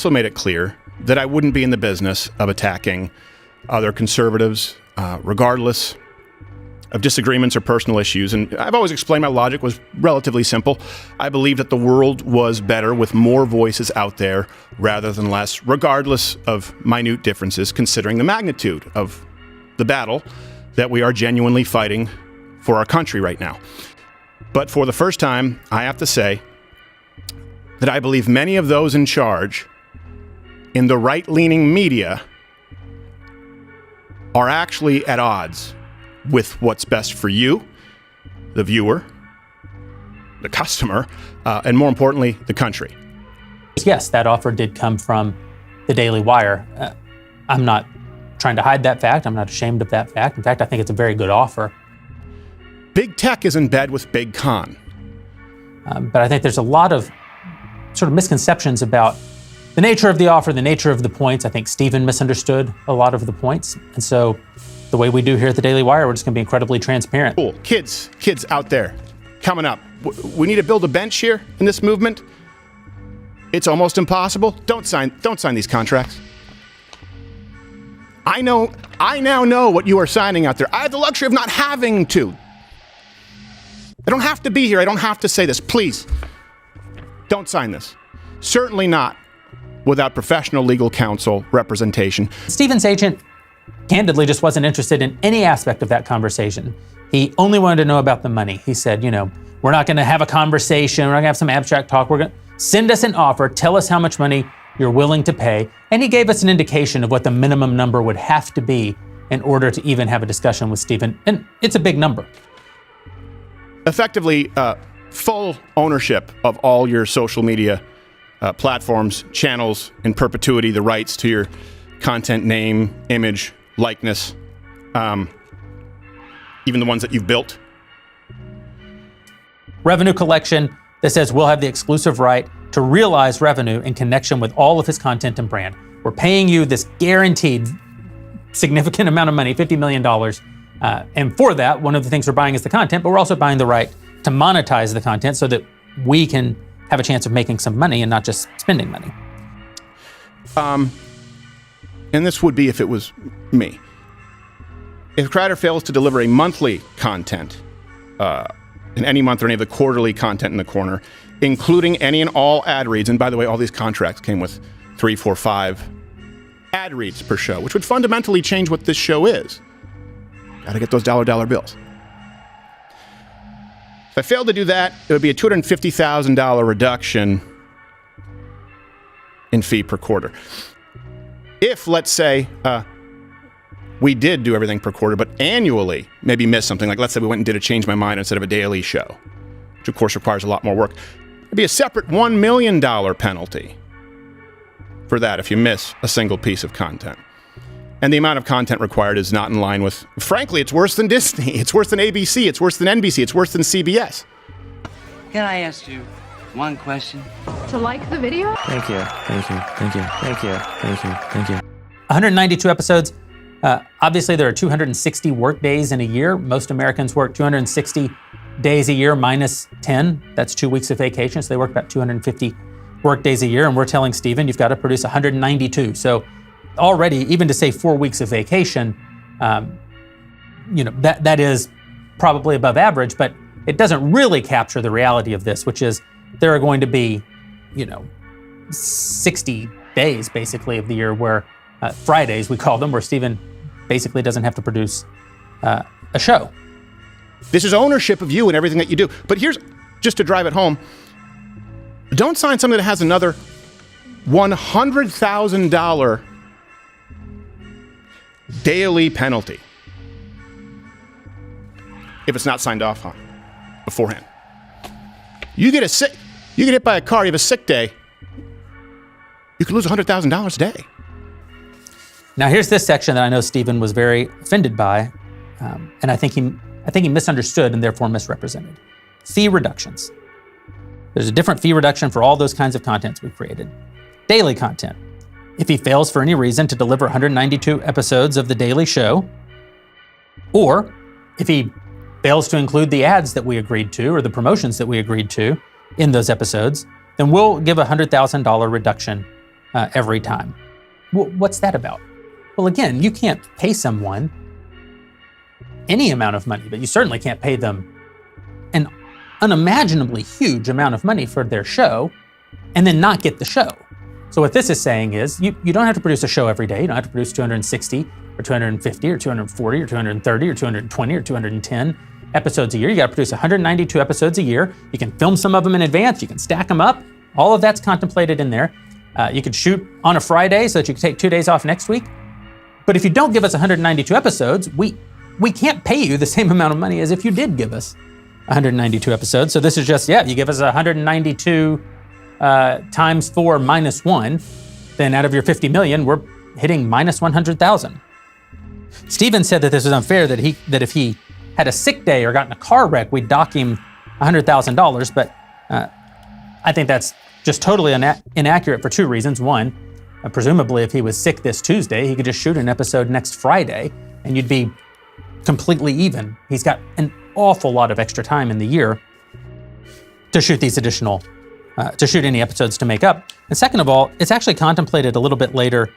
also made it clear that I wouldn't be in the business of attacking other conservatives, regardless of disagreements or personal issues. And I've always explained my logic was relatively simple. I believe that the world was better with more voices out there rather than less, regardless of minute differences, considering the magnitude of the battle that we are genuinely fighting for our country right now. But for the first time, I have to say that I believe many of those in charge in the right-leaning media are actually at odds with what's best for you, the viewer, the customer, and more importantly, the country. Yes, that offer did come from the Daily Wire. I'm not trying to hide that fact. I'm not ashamed of that fact. In fact, I think it's a very good offer. Big tech is in bed with big con. But I think there's a lot of sort of misconceptions about the nature of the offer, the nature of the points. I think Stephen misunderstood a lot of the points. And so the way we do here at the Daily Wire, we're just going to be incredibly transparent. Cool. Kids out there, coming up. We need to build a bench here in this movement. It's almost impossible. Don't sign these contracts. I now know what you are signing out there. I have the luxury of not having to. I don't have to be here. I don't have to say this. Please, don't sign this. Certainly not without professional legal counsel representation. Stephen's agent candidly just wasn't interested in any aspect of that conversation. He only wanted to know about the money. He said, we're not going to have a conversation. We're not going to have some abstract talk. We're going to send us an offer. Tell us how much money you're willing to pay. And he gave us an indication of what the minimum number would have to be in order to even have a discussion with Stephen. And it's a big number. Effectively, full ownership of all your social media platforms, channels, in perpetuity, the rights to your content, name, image, likeness, even the ones that you've built. Revenue collection that says we'll have the exclusive right to realize revenue in connection with all of his content and brand. We're paying you this guaranteed significant amount of money, $50 million. And for that, one of the things we're buying is the content, but we're also buying the right to monetize the content so that we can have a chance of making some money and not just spending money. And this would be if it was me. If Crider fails to deliver a monthly content in any month or any of the quarterly content in the corner, including any and all ad reads, and by the way, all these contracts came with 3, 4, 5 ad reads per show, which would fundamentally change what this show is. Got to get those dollar bills. If I failed to do that, it would be a $250,000 reduction in fee per quarter. If, let's say, we did do everything per quarter, but annually maybe missed something, like let's say we went and did a Change My Mind instead of a daily show, which of course requires a lot more work, it'd be a separate $1 million penalty for that if you miss a single piece of content. And the amount of content required is not in line with, frankly, it's worse than Disney, it's worse than ABC, it's worse than NBC, it's worse than CBS. Can I ask you one question? To like the video? Thank you. 192 episodes. Obviously, there are 260 work days in a year. Most Americans work 260 days a year minus 10. That's 2 weeks of vacation. So they work about 250 work days a year. And we're telling Stephen, you've got to produce 192. So already, even to say 4 weeks of vacation, that is probably above average, but it doesn't really capture the reality of this, which is there are going to be, 60 days basically of the year where Fridays, we call them, where Stephen basically doesn't have to produce a show. This is ownership of you and everything that you do. But here's, just to drive it home, don't sign something that has another $100,000 daily penalty if it's not signed off on beforehand. You get hit by a car, you have a sick day, you could lose $100,000 a day. Now here's this section that I know Stephen was very offended by, and I think he misunderstood and therefore misrepresented. Fee reductions. There's a different fee reduction for all those kinds of contents we've created. Daily content. If he fails for any reason to deliver 192 episodes of The Daily Show, or if he fails to include the ads that we agreed to or the promotions that we agreed to in those episodes, then we'll give a $100,000 reduction every time. What's that about? Well, again, you can't pay someone any amount of money, but you certainly can't pay them an unimaginably huge amount of money for their show and then not get the show. So what this is saying is you don't have to produce a show every day. You don't have to produce 260 or 250 or 240 or 230 or 220 or 210 episodes a year. You got to produce 192 episodes a year. You can film some of them in advance. You can stack them up. All of that's contemplated in there. You could shoot on a Friday so that you can take 2 days off next week. But if you don't give us 192 episodes, we can't pay you the same amount of money as if you did give us 192 episodes. So this is just, you give us 192 times 4 minus 1, then out of your 50 million, we're hitting minus 100,000. Stephen said that this was unfair, that if he had a sick day or got in a car wreck, we'd dock him $100,000. But I think that's just totally inaccurate for 2 reasons. One, presumably if he was sick this Tuesday, he could just shoot an episode next Friday and you'd be completely even. He's got an awful lot of extra time in the year to shoot these additional, to shoot any episodes to make up. And second of all, it's actually contemplated a little bit later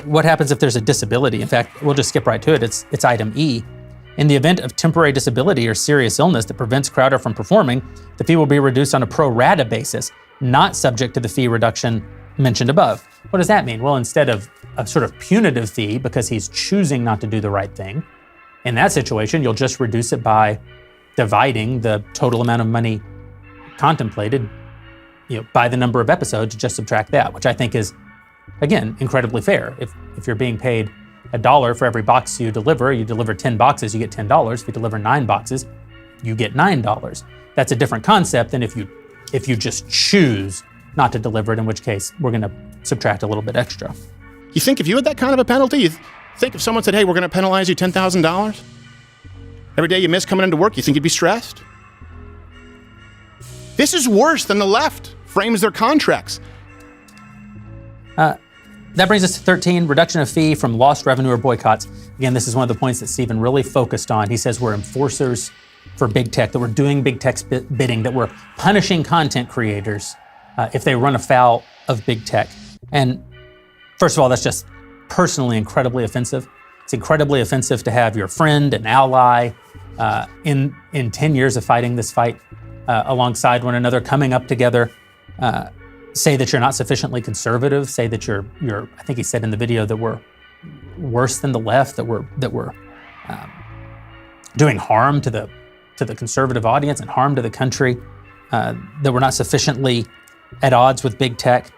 what happens if there's a disability. In fact, we'll just skip right to it. It's item E. In the event of temporary disability or serious illness that prevents Crowder from performing, the fee will be reduced on a pro rata basis, not subject to the fee reduction mentioned above. What does that mean? Well, instead of a sort of punitive fee because he's choosing not to do the right thing, in that situation, you'll just reduce it by dividing the total amount of money contemplated, by the number of episodes, just subtract that, which I think is, again, incredibly fair. If you're being paid $1 for every box you deliver 10 boxes, you get $10. If you deliver 9 boxes, you get $9. That's a different concept than if you just choose not to deliver it, in which case we're going to subtract a little bit extra. You think if you had that kind of a penalty, you think if someone said, hey, we're going to penalize you $10,000 every day you miss coming into work, you think you'd be stressed? This is worse than the left frames their contracts. That brings us to 13, reduction of fee from lost revenue or boycotts. Again, this is one of the points that Stephen really focused on. He says we're enforcers for big tech, that we're doing big tech's bidding, that we're punishing content creators if they run afoul of big tech. And first of all, that's just personally incredibly offensive. It's incredibly offensive to have your friend and ally in 10 years of fighting this fight alongside one another, coming up together, say that you're not sufficiently conservative, say that you're I think he said in the video that we're worse than the left, that we're doing harm to the conservative audience and harm to the country, that we're not sufficiently at odds with big tech.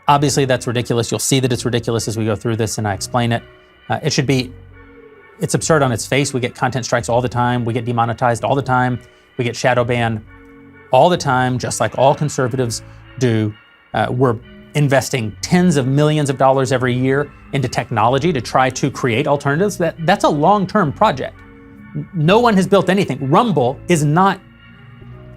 Obviously that's ridiculous. You'll see that it's ridiculous as we go through this and I explain it. It's absurd on its face. We get content strikes all the time. We get demonetized all the time. We get shadow banned all the time, just like all conservatives do. We're investing tens of millions of dollars every year into technology to try to create alternatives. That's a long-term project. No one has built anything. Rumble is not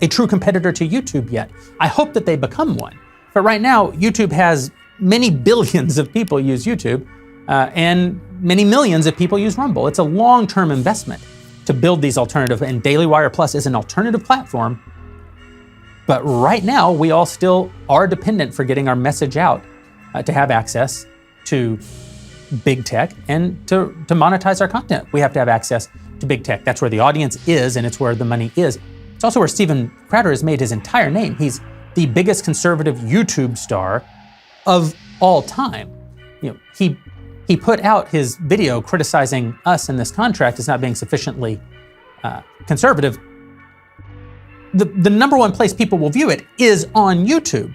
a true competitor to YouTube yet. I hope that they become one. But right now, YouTube has many billions of people use YouTube, and many millions of people use Rumble. It's a long-term investment to build these alternatives, and Daily Wire Plus is an alternative platform. But right now, we all still are dependent for getting our message out to have access to big tech and to monetize our content. We have to have access to big tech. That's where the audience is, and it's where the money is. It's also where Steven Crowder has made his entire name. He's the biggest conservative YouTube star of all time. He put out his video criticizing us in this contract as not being sufficiently conservative. The number one place people will view it is on YouTube.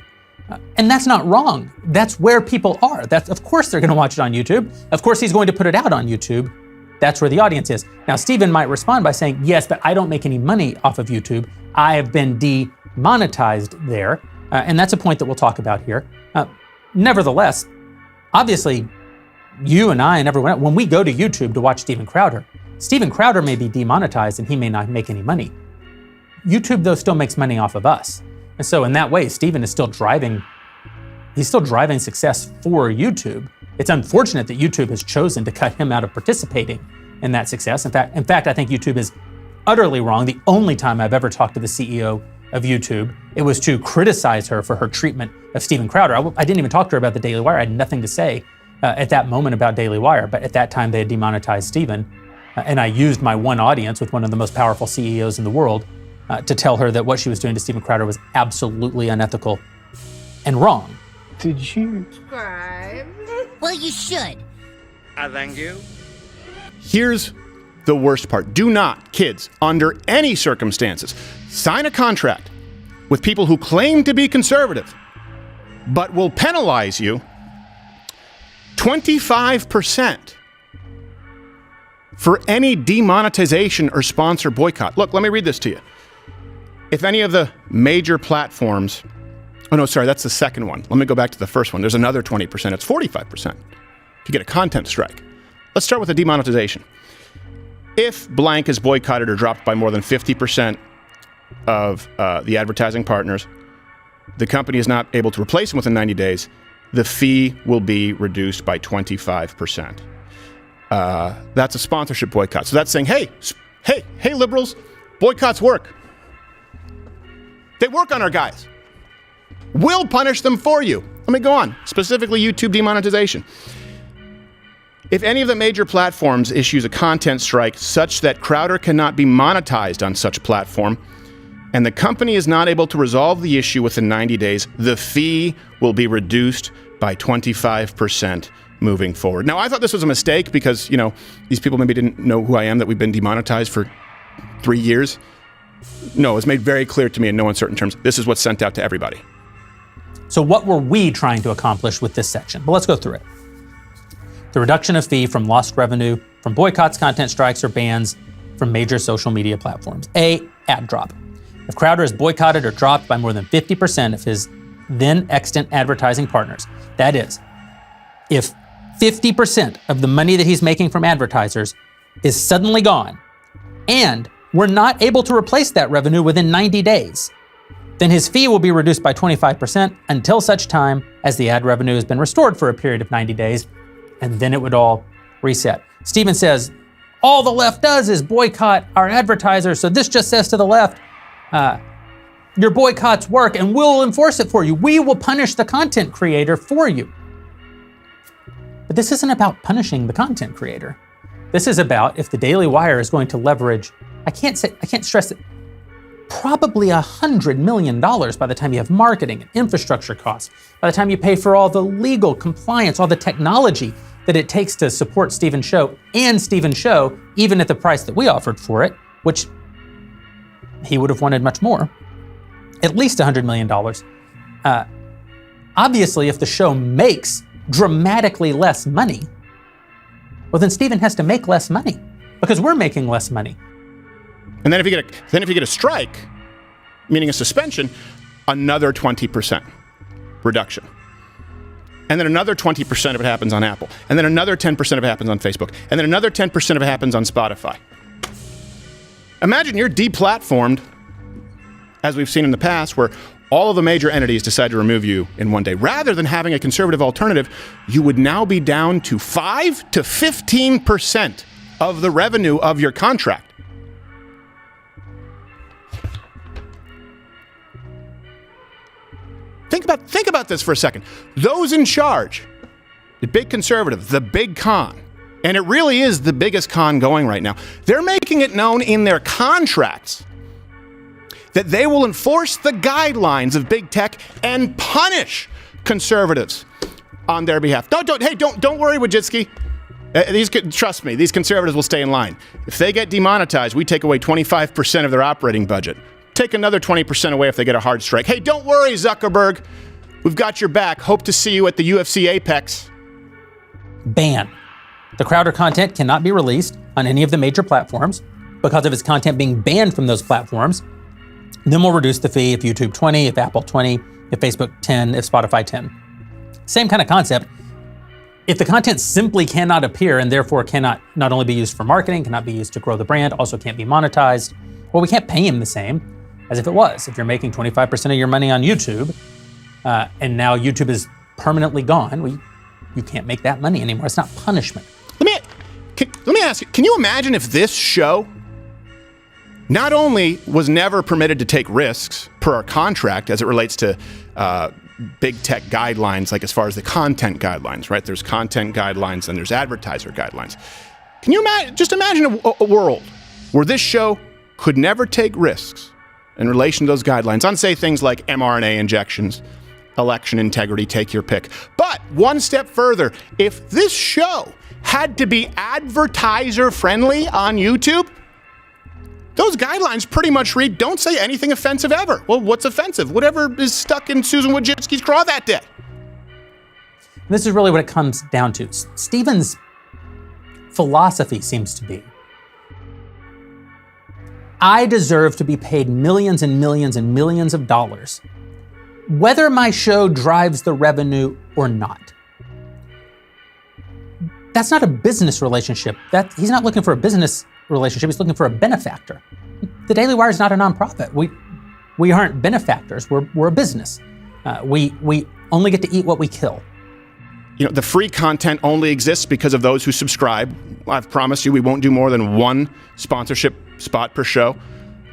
And that's not wrong. That's where people are. Of course they're going to watch it on YouTube. Of course he's going to put it out on YouTube. That's where the audience is. Now, Stephen might respond by saying, yes, but I don't make any money off of YouTube. I have been demonetized there. And that's a point that we'll talk about here. Nevertheless, obviously, you and I and everyone else, when we go to YouTube to watch Steven Crowder may be demonetized and he may not make any money. YouTube, though, still makes money off of us. And so in that way, Steven is still driving success for YouTube. It's unfortunate that YouTube has chosen to cut him out of participating in that success. In fact, I think YouTube is utterly wrong. The only time I've ever talked to the CEO of YouTube It was to criticize her for her treatment of Steven Crowder. I didn't even talk to her about the Daily Wire. I had nothing to say at that moment about Daily Wire, but at that time they had demonetized Steven. And I used my one audience with one of the most powerful CEOs in the world to tell her that what she was doing to Steven Crowder was absolutely unethical and wrong. Did you? Subscribe. Well, you should. I thank you. Here's the worst part. Do not, kids, under any circumstances, sign a contract with people who claim to be conservative, but will penalize you 25% for any demonetization or sponsor boycott. Look, let me read this to you. If any of the major platforms, oh no, sorry, that's the second one. Let me go back to the first one. There's another 20%. It's 45% if you get a content strike. Let's start with the demonetization. If blank is boycotted or dropped by more than 50% of the advertising partners, the company is not able to replace them within 90 days, the fee will be reduced by 25%. That's a sponsorship boycott. So that's saying, hey, liberals, boycotts work. They work on our guys. We'll punish them for you. Let me go on. Specifically, YouTube demonetization. If any of the major platforms issues a content strike such that Crowder cannot be monetized on such platform, and the company is not able to resolve the issue within 90 days, the fee will be reduced by 25% moving forward. Now, I thought this was a mistake because, these people maybe didn't know who I am, that we've been demonetized for 3 years. No, it was made very clear to me in no uncertain terms. This is what's sent out to everybody. So what were we trying to accomplish with this section? Well, let's go through it. The reduction of fee from lost revenue from boycotts, content strikes, or bans from major social media platforms. A, ad drop. If Crowder is boycotted or dropped by more than 50% of his then extant advertising partners, that is, if 50% of the money that he's making from advertisers is suddenly gone, and we're not able to replace that revenue within 90 days, then his fee will be reduced by 25% until such time as the ad revenue has been restored for a period of 90 days, and then it would all reset. Steven says, all the left does is boycott our advertisers, so this just says to the left, your boycotts work and we'll enforce it for you. We will punish the content creator for you. But this isn't about punishing the content creator. This is about if the Daily Wire is going to leverage, I can't stress it, probably $100 million by the time you have marketing and infrastructure costs, by the time you pay for all the legal compliance, all the technology that it takes to support Steven's show and Steven's show, even at the price that we offered for it, which he would have wanted much more, at least $100 million. Obviously, if the show makes dramatically less money, well, then Steven has to make less money because we're making less money. And then if you get a strike, meaning a suspension, another 20% reduction. And then another 20% of it happens on Apple. And then another 10% of it happens on Facebook. And then another 10% of it happens on Spotify. Imagine you're deplatformed, as we've seen in the past, where all of the major entities decide to remove you in one day. Rather than having a conservative alternative, you would now be down to 5 to 15% of the revenue of your contract. Think about this for a second. Those in charge, the big conservative, the big con, and it really is the biggest con going right now, they're making it known in their contracts that they will enforce the guidelines of big tech and punish conservatives on their behalf. Don't worry, Wojcicki. Trust me, these conservatives will stay in line. If they get demonetized, we take away 25% of their operating budget. Take another 20% away if they get a hard strike. Hey, don't worry, Zuckerberg. We've got your back. Hope to see you at the UFC Apex. Ban. The Crowder content cannot be released on any of the major platforms because of his content being banned from those platforms. Then we'll reduce the fee if YouTube 20, if Apple 20, if Facebook 10, if Spotify 10. Same kind of concept. If the content simply cannot appear and therefore cannot not only be used for marketing, cannot be used to grow the brand, also can't be monetized, well, we can't pay him the same as if it was. If you're making 25% of your money on YouTube, and now YouTube is permanently gone, you can't make that money anymore. It's not punishment. Let me ask you, can you imagine if this show not only was never permitted to take risks per our contract as it relates to big tech guidelines, like as far as the content guidelines, right? There's content guidelines and there's advertiser guidelines. Can you just imagine a world where this show could never take risks in relation to those guidelines on, say, things like mRNA injections, election integrity, take your pick. But one step further, if this show had to be advertiser friendly on YouTube, those guidelines pretty much read, don't say anything offensive ever. Well, what's offensive? Whatever is stuck in Susan Wojcicki's craw that day. And this is really what it comes down to. Stephen's philosophy seems to be, I deserve to be paid millions and millions and millions of dollars, whether my show drives the revenue or not. That's not a business relationship. He's not looking for a business relationship. He's looking for a benefactor. The Daily Wire is not a nonprofit. We aren't benefactors. We're a business. We only get to eat what we kill. You know, the free content only exists because of those who subscribe. I've promised you we won't do more than one sponsorship spot per show.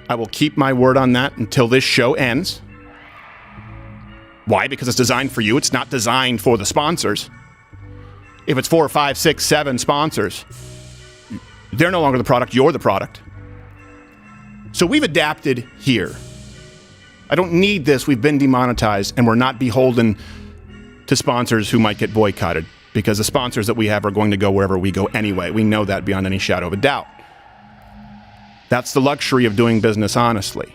I will keep my word on that until this show ends. Why? Because it's designed for you. It's not designed for the sponsors. If it's 4, 5, 6, 7 sponsors, they're no longer the product, you're the product. So we've adapted here. I don't need this. We've been demonetized, and we're not beholden to sponsors who might get boycotted, because the sponsors that we have are going to go wherever we go anyway. We know that beyond any shadow of a doubt. That's the luxury of doing business honestly.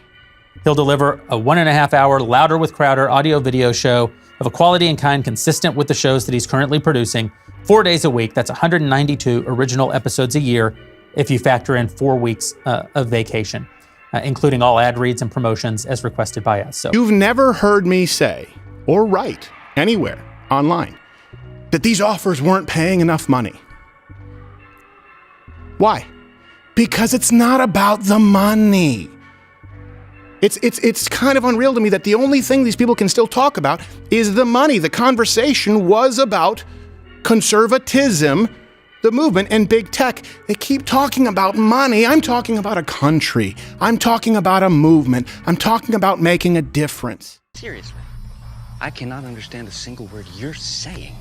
He'll deliver a 1.5-hour Louder with Crowder audio-video show of a quality and kind consistent with the shows that he's currently producing, 4 days a week. That's 192 original episodes a year if you factor in 4 weeks of vacation, including all ad reads and promotions as requested by us. So you've never heard me say or write anywhere online that these offers weren't paying enough money. Why? Because it's not about the money. It's kind of unreal to me that the only thing these people can still talk about is the money. The conversation was about conservatism, the movement, and big tech. They keep talking about money. I'm talking about a country. I'm talking about a movement. I'm talking about making a difference. Seriously, I cannot understand a single word you're saying.